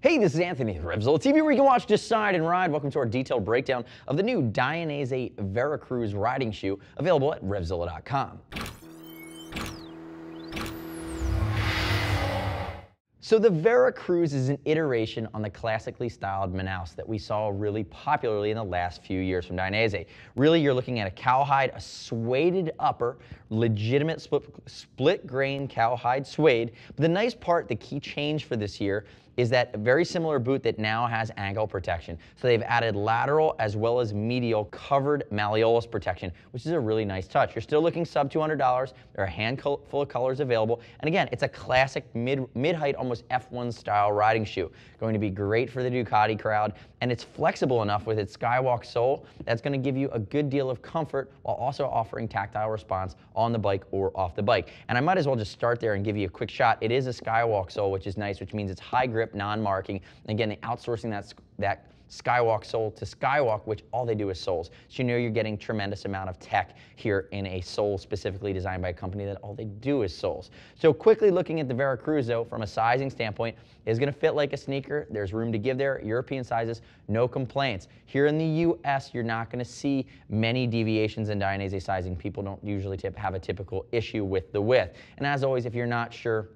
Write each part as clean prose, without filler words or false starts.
Hey, this is Anthony, RevZilla TV, where you can watch, decide, and ride. Welcome to our detailed breakdown of the new Dainese Vera Cruz riding shoe, available at RevZilla.com. So the Vera Cruz is an iteration on the classically styled Manaus that we saw really popularly in the last few years from Dainese. Really, you're looking at a cowhide, a suede upper, legitimate split grain cowhide suede. But the nice part, the key change for this year, is that a very similar boot that now has ankle protection. So they've added lateral as well as medial covered malleolus protection, which is a really nice touch. You're still looking sub $200. There are a handful of colors available. And again, it's a classic mid-height, almost F1 style riding shoe. Going to be great for the Ducati crowd. And it's flexible enough with its Skywalk sole that's going to give you a good deal of comfort while also offering tactile response on the bike or off the bike. And I might as well just start there and give you a quick shot. It is a Skywalk sole, which is nice, which means it's high grip, non-marking. Again, outsourcing that Skywalk sole to Skywalk, which all they do is soles. So you know you're getting tremendous amount of tech here in a sole specifically designed by a company that all they do is soles. So quickly looking at the Vera Cruz, though, from a sizing standpoint, is going to fit like a sneaker. There's room to give there. European sizes, no complaints. Here in the US, you're not going to see many deviations in Dainese sizing. People don't usually have a typical issue with the width. And as always, if you're not sure,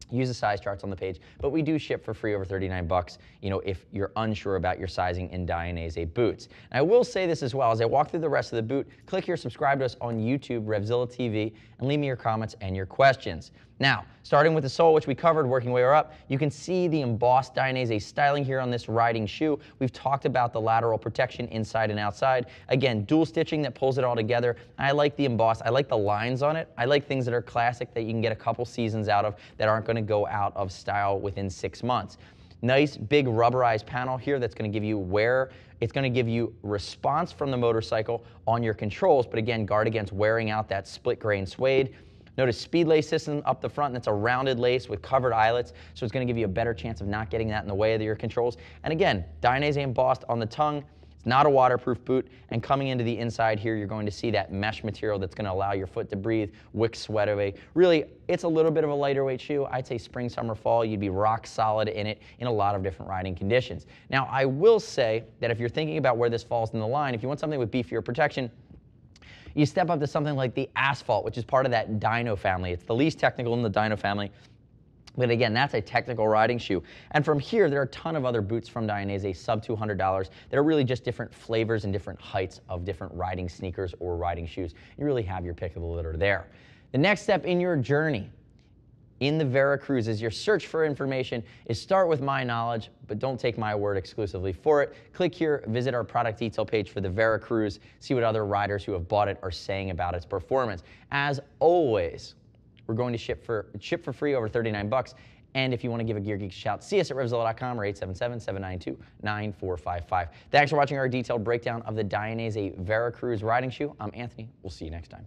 use the size charts on the page, but we do ship for free over 39 bucks, if you're unsure about your sizing in Dainese boots. And I will say this as well, as I walk through the rest of the boot, click here, subscribe to us on YouTube, RevZilla TV, and leave me your comments and your questions. Now, starting with the sole, which we covered, working way up, you can see the embossed Dainese styling here on this riding shoe. We've talked about the lateral protection inside and outside. Again, dual stitching that pulls it all together. I like the embossed. I like the lines on it. I like things that are classic that you can get a couple seasons out of that aren't going to go out of style within 6 months. Nice big rubberized panel here that's going to give you wear. It's going to give you response from the motorcycle on your controls, but again, guard against wearing out that split grain suede. Notice speed lace system up the front, and it's a rounded lace with covered eyelets, so it's going to give you a better chance of not getting that in the way of your controls. And again, Dainese embossed on the tongue. It's not a waterproof boot, and coming into the inside here, you're going to see that mesh material that's going to allow your foot to breathe, wick sweat away. Really, it's a little bit of a lighter weight shoe. I'd say spring, summer, fall, you'd be rock solid in it in a lot of different riding conditions. Now, I will say that if you're thinking about where this falls in the line, if you want something with beefier protection, you step up to something like the Asphalt, which is part of that Dyno family. It's the least technical in the Dyno family. But again, that's a technical riding shoe. And from here, there are a ton of other boots from Dainese, sub $200. They're really just different flavors and different heights of different riding sneakers or riding shoes. You really have your pick of the litter there. The next step in your journey in the Vera Cruz as your search for information is start with my knowledge, but don't take my word exclusively for it. Click here, visit our product detail page for the Vera Cruz, see what other riders who have bought it are saying about its performance. As always, we're going to ship for free over 39 bucks. And if you want to give a Gear Geek shout, see us at RevZilla.com or 877-792-9455. Thanks for watching our detailed breakdown of the Dainese Vera Cruz riding shoe. I'm Anthony. We'll see you next time.